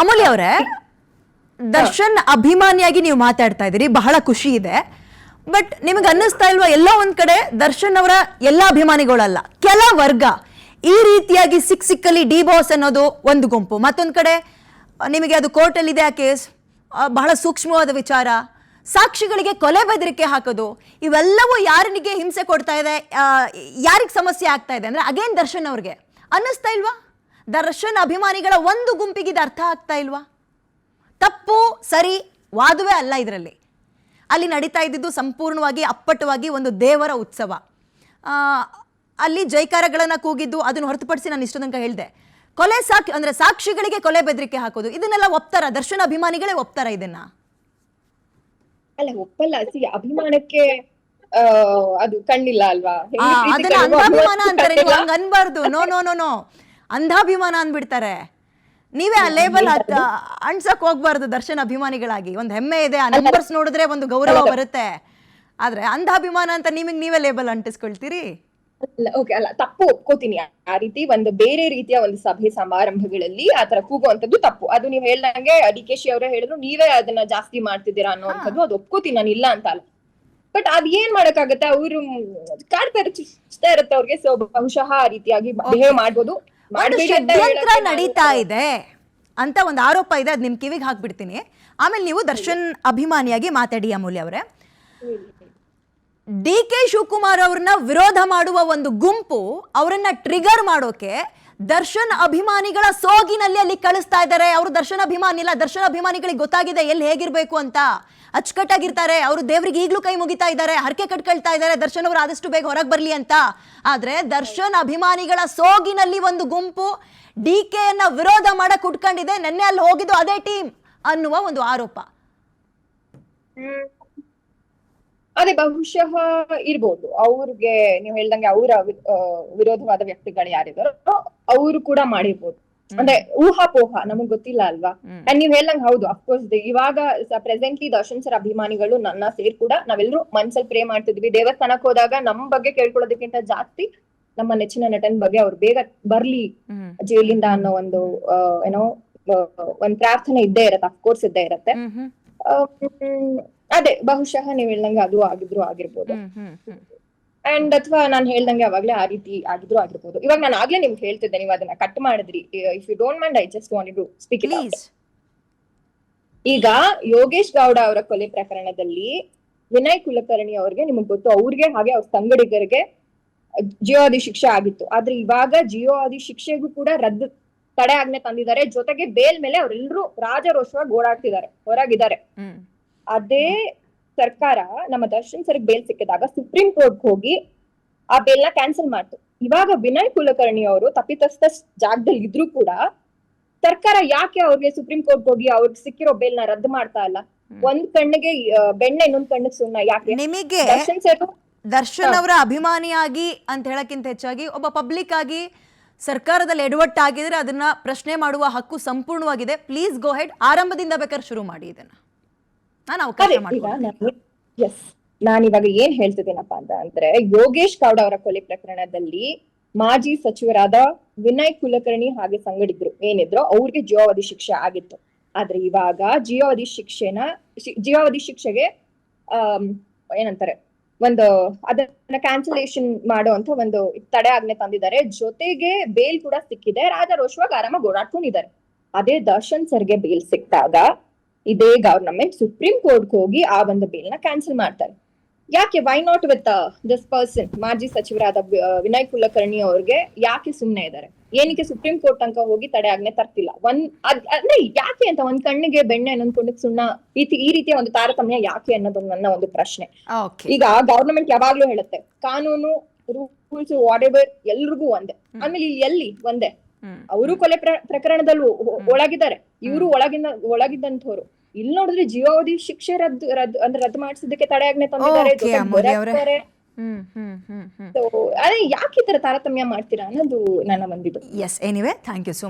ಅಮೂಲ್ಯ ಅವರೇ, ದರ್ಶನ್ ಅಭಿಮಾನಿಯಾಗಿ ನೀವು ಮಾತಾಡ್ತಾ ಇದ್ದೀರಿ, ಬಹಳ ಖುಷಿ ಇದೆ. ಬಟ್ ನಿಮಗೆ ಅನ್ನಿಸ್ತಾ ಇಲ್ವಾ ಎಲ್ಲೋ ಒಂದ್ ಕಡೆ ದರ್ಶನ್ ಅವರ ಎಲ್ಲ ಅಭಿಮಾನಿಗಳಲ್ಲ, ಕೆಲ ವರ್ಗ ಈ ರೀತಿಯಾಗಿ ಸಿಕ್ಕಲ್ಲಿ ಡಿ ಬಾಸ್ ಅನ್ನೋದು ಒಂದು ಗುಂಪು, ಮತ್ತೊಂದು ಕಡೆ ನಿಮಗೆ ಅದು ಕೋರ್ಟಲ್ಲಿ ಇದೆ ಆ ಕೇಸ್, ಬಹಳ ಸೂಕ್ಷ್ಮವಾದ ವಿಚಾರ, ಸಾಕ್ಷಿಗಳಿಗೆ ಕೊಲೆ ಬೆದರಿಕೆ ಹಾಕೋದು, ಇವೆಲ್ಲವೂ ಯಾರಿಗೆ ಹಿಂಸೆ ಕೊಡ್ತಾ ಇದೆ, ಯಾರಿಗೆ ಸಮಸ್ಯೆ ಆಗ್ತಾ ಇದೆ ಅಂದ್ರೆ ಅಗೇನ್ ದರ್ಶನ್ ಅವ್ರಿಗೆ ಅನ್ನಿಸ್ತಾ ಇಲ್ವಾ? ದರ್ಶನ್ ಅಭಿಮಾನಿಗಳ ಒಂದು ಗುಂಪಿಗೆ ಇದು ಅರ್ಥ ಆಗ್ತಾ ಇಲ್ವಾ? ತಪ್ಪು ಸರಿ ವಾದವೇ ಅಲ್ಲ ಇದರಲ್ಲಿ. ಅಲ್ಲಿ ನಡೀತಾ ಇದ್ದಿದ್ದು ಸಂಪೂರ್ಣವಾಗಿ ಅಪ್ಪಟವಾಗಿ ಒಂದು ದೇವರ ಉತ್ಸವ. ಅಲ್ಲಿ ಜೈಕಾರಗಳನ್ನು ಕೂಗಿದ್ದು ಅದನ್ನು ಹೊರತುಪಡಿಸಿ ನಾನು ಇಷ್ಟು ತನಕ ಹೇಳಿದೆ, ಕೊಲೆ ಅಂದ್ರೆ ಸಾಕ್ಷಿಗಳಿಗೆ ಕೊಲೆ ಬೆದರಿಕೆ ಹಾಕೋದು, ಇದನ್ನೆಲ್ಲ ಒಪ್ತಾರ? ದರ್ಶನ್ ಅಭಿಮಾನಿಗಳೇ ಒಪ್ತಾರ ಇದನ್ನ? ಅಲ್ಲ, ಒಪ್ಪಲ್ಲ. ಅಭಿಮಾನಕ್ಕೆ ಅದು ಕಣ್ಣಿಲ್ಲ ಅಲ್ವಾ? ಅದನ್ನ ಅಂಧಾಭಿಮಾನ ಅಂತಾರೆ. ನೀವು ಹಂಗ ಅನ್ಬಾರ್ದು. ನೋ ನೋ ನೋ ನೋ, ಅಂಧಾಭಿಮಾನ ಅಂದ್ಬಿಡ್ತಾರೆ. ನೀವೇ ಆ ಲೇಬಲ್ ಅಣ್ಸಕ್ ಹೋಗ್ಬಾರ್ದು. ದರ್ಶನ್ ಅಭಿಮಾನಿಗಳಾಗಿ ಒಂದು ಹೆಮ್ಮೆ ಇದೆ, ಆ ನಂಬರ್ಸ್ ನೋಡಿದ್ರೆ ಒಂದು ಗೌರವ ಬರುತ್ತೆ. ಆದ್ರೆ ಅಂಧಾಭಿಮಾನ ಅಂತ ನೀವೇ ಲೇಬಲ್ ಅಂಟಿಸ್ಕೊಳ್ತೀರಿ. ಓಕೆ, ಅಲ್ಲ, ತಪ್ಪು ಒಪ್ಕೋತೀನಿ. ಆ ರೀತಿ ಒಂದು ಬೇರೆ ರೀತಿಯ ಒಂದು ಸಭೆ ಸಮಾರಂಭಗಳಲ್ಲಿ ಆತರ ಕೂಗುವಂತದ್ದು ತಪ್ಪು. ಅದು ನೀವು ಹೇಳ್ದಂಗೆ DKಶಿ ಅವರೇ ಹೇಳಿದ್ರು, ನೀವೇ ಅದನ್ನ ಜಾಸ್ತಿ ಮಾಡ್ತಿದ್ದೀರಾ ಅನ್ನೋಂಥದ್ದು, ಅದು ಒಪ್ಕೋತೀನಿ, ನಾನು ಇಲ್ಲ ಅಂತ ಅಲ್ಲ. ಬಟ್ ಅದ್ ಏನ್ ಮಾಡಕ್ಕಾಗತ್ತೆ, ಅವ್ರು ಕಾಡ್ತಾ ಇರುತ್ತೆ ಅವ್ರಿಗೆ. ಸೊ ಬಹುಶಃ ಆ ರೀತಿಯಾಗಿ ಬಿಹೇವ್ ಮಾಡ್ಬೋದು. ಷಡ್ಯಂತ್ರ ನಡೀತಾ ಇದೆ ಅಂತ ಒಂದು ಆರೋಪ ಇದೆ, ಅದ್ ನಿಮ್ ಕಿವಿಗೆ ಹಾಕ್ಬಿಡ್ತೀನಿ. ಆಮೇಲೆ ನೀವು ದರ್ಶನ್ ಅಭಿಮಾನಿಯಾಗಿ ಮಾತಾಡಿ ಅಮೂಲ್ಯ ಅವರೇ. DK ಶಿವಕುಮಾರ್ ಅವ್ರನ್ನ ವಿರೋಧ ಮಾಡುವ ಒಂದು ಗುಂಪು ಅವರನ್ನ ಟ್ರಿಗರ್ ಮಾಡೋಕೆ ದರ್ಶನ್ ಅಭಿಮಾನಿಗಳ ಸೋಗಿನಲ್ಲಿ ಅಲ್ಲಿ ಕಳಿಸ್ತಾ ಇದ್ದಾರೆ. ಅವರು ದರ್ಶನ್ ಅಭಿಮಾನಿ ಇಲ್ಲ, ದರ್ಶನ್ ಅಭಿಮಾನಿಗಳಿಗೆ ಗೊತ್ತಾಗಿದೆ ಎಲ್ಲಿ ಹೇಗಿರ್ಬೇಕು ಅಂತ, ಅಚ್ಚುಕಟ್ಟಾಗಿರ್ತಾರೆ. ಅವರು ದೇವರಿಗೆ ಈಗಲೂ ಕೈ ಮುಗಿತಾ ಇದ್ದಾರೆ, ಹರಕೆ ಕಟ್ಕೊಳ್ತಾ ಇದ್ದಾರೆ ದರ್ಶನ್ ಅವರು ಆದಷ್ಟು ಬೇಗ ಹೊರಗೆ ಬರ್ಲಿ ಅಂತ. ಆದ್ರೆ ದರ್ಶನ್ ಅಭಿಮಾನಿಗಳ ಸೋಗಿನಲ್ಲಿ ಒಂದು ಗುಂಪು DK ಯನ್ನ ವಿರೋಧ ಮಾಡಕ್ ಉಟ್ಕೊಂಡಿದೆ. ನೆನ್ನೆ ಅಲ್ಲಿ ಹೋಗಿದ್ದು ಅದೇ ಟೀಮ್ ಅನ್ನುವ ಒಂದು ಆರೋಪ. ಅದೇ ಬಹುಶಃ ಇರ್ಬೋದು. ಅವ್ರಿಗೆ ನೀವು ಹೇಳ್ದಂಗೆ ಅವರ ವಿರೋಧವಾದ ವ್ಯಕ್ತಿಗಳು ಯಾರಿದಾರೋ ಅವರು ಕೂಡ ಮಾಡಿರ್ಬೋದು. ಅಂದ್ರೆ ಊಹಾಪೋಹ, ನಮಗ್ ಗೊತ್ತಿಲ್ಲ ಅಲ್ವಾ. ಅಂಡ್ ನೀವ್ ಹೇಳ್ದಂಗೆ ಹೌದು, ಅಫ್ಕೋರ್ಸ್ ಇವಾಗ ಪ್ರೆಸೆಂಟ್ಲಿ ದರ್ಶನ್ ಸರ್ ಅಭಿಮಾನಿಗಳು ನನ್ನ ಸೇರ್ ಕೂಡ ನಾವೆಲ್ಲರೂ ಮನ್ಸಲ್ಲಿ ಪ್ರೇ ಮಾಡ್ತಿದ್ವಿ. ದೇವಸ್ಥಾನಕ್ ಹೋದಾಗ ನಮ್ ಬಗ್ಗೆ ಕೇಳ್ಕೊಳ್ಳೋದಕ್ಕಿಂತ ಜಾಸ್ತಿ ನಮ್ಮ ನೆಚ್ಚಿನ ನಟನ್ ಬಗ್ಗೆ ಅವ್ರು ಬೇಗ ಬರ್ಲಿ ಜೈಲಿಂದ ಅನ್ನೋ ಒಂದು ಏನೋ ಒಂದ್ ಪ್ರಾರ್ಥನೆ ಇದ್ದೇ ಇರತ್ತೆ, ಅಫ್ಕೋರ್ಸ್ ಇದ್ದೇ ಇರತ್ತೆ. ಅದೇ ಬಹುಶಃ ನೀವ್ ಹೇಳ್ದಂಗೆ ಅದು ಆಗಿರ್ಬೋದು. ಅಂಡ್ ಅಥವಾ ನಾನ್ ಹೇಳ್ದಂಗೆ ಅವಾಗ್ಲೇ ಆ ರೀತಿ ಆಗಿರ್ಬೋದು. ಇವಾಗ ನಾನು ಆಗ್ಲೇ ನಿಮ್ಗೆ ಹೇಳ್ತಿದ್ದೆ, ನೀವು ಅದನ್ನ ಕಟ್ ಮಾಡಿದ್ರಿ. If you don't mind, I just wanted to speak it out. ಈಗ ಯೋಗೇಶ್ ಗೌಡ ಅವರ ಕೊಲೆ ಪ್ರಕರಣದಲ್ಲಿ ವಿನಯ್ ಕುಲಕರ್ಣಿ ಅವ್ರಿಗೆ, ನಿಮಗ್ ಗೊತ್ತು, ಅವ್ರಿಗೆ ಹಾಗೆ ಅವ್ರ ಸಂಗಡಿಗರಿಗೆ ಜೀವಾವಧಿ ಶಿಕ್ಷೆ ಆಗಿತ್ತು. ಆದ್ರೆ ಇವಾಗ ಜೀವಾವಧಿ ಶಿಕ್ಷೆಗೂ ಕೂಡ ತಡೆ ಆಜ್ಞೆ ತಂದಿದ್ದಾರೆ. ಜೊತೆಗೆ ಬೇಲ್ ಮೇಲೆ ಅವರೆಲ್ಲರೂ ರಾಜರೋಷವಾಗಿ ಓಡಾಡ್ತಿದ್ದಾರೆ, ಹೊರಗಿದ್ದಾರೆ. ಅದೇ ಸರ್ಕಾರ ನಮ್ಮ ದರ್ಶನ್ ಸರ್ಗೆ ಬೇಲ್ ಸಿಕ್ಕಿದಾಗ ಸುಪ್ರೀಂ ಕೋರ್ಟ್ ಹೋಗಿ ಆ ಬೇಲ್ ನ ಕ್ಯಾನ್ಸಲ್ ಮಾಡ್ತು. ಇವಾಗ ವಿನಯ್ ಕುಲಕರ್ಣಿ ಅವರು ತಪ್ಪಿತಸ್ಥ ಜಾಗದಲ್ಲಿ ಇದ್ರು ಕೂಡ ಸರ್ಕಾರ ಯಾಕೆ ಅವ್ರಿಗೆ ಸುಪ್ರೀಂ ಕೋರ್ಟ್ ಹೋಗಿ ಅವ್ರಿಗೆ ಸಿಕ್ಕಿರೋ ಬೇಲ್ ನ ರದ್ದು ಮಾಡ್ತಾ ಇಲ್ಲ? ಒಂದ್ ಕಣ್ಣಿಗೆ ಬೆಣ್ಣೆ, ಇನ್ನೊಂದ್ ಕಣ್ಣಿಗೆ ಸುಣ್ಣ ಯಾಕೆ? ನಿಮಗೆ ದರ್ಶನ್ ಅವರ ಅಭಿಮಾನಿಯಾಗಿ ಅಂತ ಹೇಳಕ್ಕಿಂತ ಹೆಚ್ಚಾಗಿ ಒಬ್ಬ ಪಬ್ಲಿಕ್ ಆಗಿ ಸರ್ಕಾರದಲ್ಲಿ ಎಡವಟ್ಟಾಗಿದ್ರೆ ಅದನ್ನ ಪ್ರಶ್ನೆ ಮಾಡುವ ಹಕ್ಕು ಸಂಪೂರ್ಣವಾಗಿದೆ. ಪ್ಲೀಸ್ ಗೋ ಹೆಡ್, ಆರಂಭದಿಂದ ಬೇಕಾದ್ರೆ ಶುರು ಮಾಡಿ ಇದನ್ನ. ನಾನಿವಾಗ ಏನ್ ಹೇಳ್ತಿದ್ದೀನಪ್ಪ ಅಂದ್ರೆ, ಯೋಗೇಶ್ ಗೌಡ ಅವರ ಕೊಲೆ ಪ್ರಕರಣದಲ್ಲಿ ಮಾಜಿ ಸಚಿವರಾದ ವಿನಯ್ ಕುಲಕರ್ಣಿ ಹಾಗೆ ಸಂಗಡಿದ್ರು ಏನಿದ್ರು ಅವ್ರಿಗೆ ಜೀವಾವಧಿ ಶಿಕ್ಷೆ ಆಗಿತ್ತು. ಆದ್ರೆ ಇವಾಗ ಜೀವಾವಧಿ ಶಿಕ್ಷೆಗೆ ಏನಂತಾರೆ, ಒಂದು ಅದನ್ನ ಕ್ಯಾನ್ಸಲೇಷನ್ ಮಾಡುವಂತ ಒಂದು ತಡೆ ಆಜ್ಞೆ ತಂದಿದ್ದಾರೆ. ಜೊತೆಗೆ ಬೇಲ್ ಕೂಡ ಸಿಕ್ಕಿದೆ. ರಾಜರೋಷವಾಗಿ ಆರಾಮಾಗಿ ಓಡಾಡ್ಕೊಂಡಿದ್ದಾರೆ. ಅದೇ ದರ್ಶನ್ ಸರ್ಗೆ ಬೇಲ್ ಸಿಕ್ಕಾಗ ಇದೇ ಗವರ್ನಮೆಂಟ್ ಸುಪ್ರೀಂ ಕೋರ್ಟ್ ಹೋಗಿ ಆ ಒಂದು ಬೇಲ್ ನ ಕ್ಯಾನ್ಸಲ್ ಮಾಡ್ತಾರೆ. ಯಾಕೆ? Why not with this person? ಮಾಜಿ ಸಚಿವರಾದ ವಿನಯ್ ಕುಲಕರ್ಣಿ ಅವ್ರಿಗೆ ಯಾಕೆ ಸುಮ್ನೆ ಇದ್ದಾರೆ? ಏನಕ್ಕೆ ಸುಪ್ರೀಂ ಕೋರ್ಟ್ ತನಕ ಹೋಗಿ ತಡೆ ಆಜ್ಞೆ ತರ್ತಿಲ್ಲ? ಅಂದ್ರೆ ಯಾಕೆ ಅಂತ, ಒಂದ್ ಕಣ್ಣಿಗೆ ಬೆಣ್ಣೆ, ಇನ್ನೊಂದ್ ಕಣ್ಣಿಗೆ ಸುಣ್ಣ, ಈ ರೀತಿಯ ಒಂದು ತಾರತಮ್ಯ ಯಾಕೆ ಅನ್ನೋದು ನನ್ನ ಒಂದು ಪ್ರಶ್ನೆ. ಈಗ ಗವರ್ನಮೆಂಟ್ ಯಾವಾಗ್ಲೂ ಹೇಳುತ್ತೆ, ಕಾನೂನು ರೂಲ್ಸ್ ವಾಟ್ ಎವರ್ ಎಲ್ರಿಗೂ ಒಂದೇ. ಆಮೇಲೆ ಎಲ್ಲಿ ಒಂದೇ? ಅವರು ಕೊಲೆ ಪ್ರಕರಣದಲ್ಲಿ ಒಳಗಿದ್ದಾರೆ, ಇವರು ಒಳಗಿದ್ದಂಥವ್ರು. ಇಲ್ಲಿ ನೋಡಿದ್ರೆ ಜೀವಾವಧಿ ಶಿಕ್ಷೆ ರದ್ದು ಮಾಡಿಸಿದ್ದಕ್ಕೆ ತಡೆ ಆಜ್ಞೆ ತಂದಿದ್ದಾರೆ. ಅದೇ ಯಾಕೆ ಈ ತರ ತಾರತಮ್ಯ ಮಾಡ್ತೀರಾ ಅನ್ನೋದು ನನ್ನ ಒಂದಿದು. Yes, anyway thank you so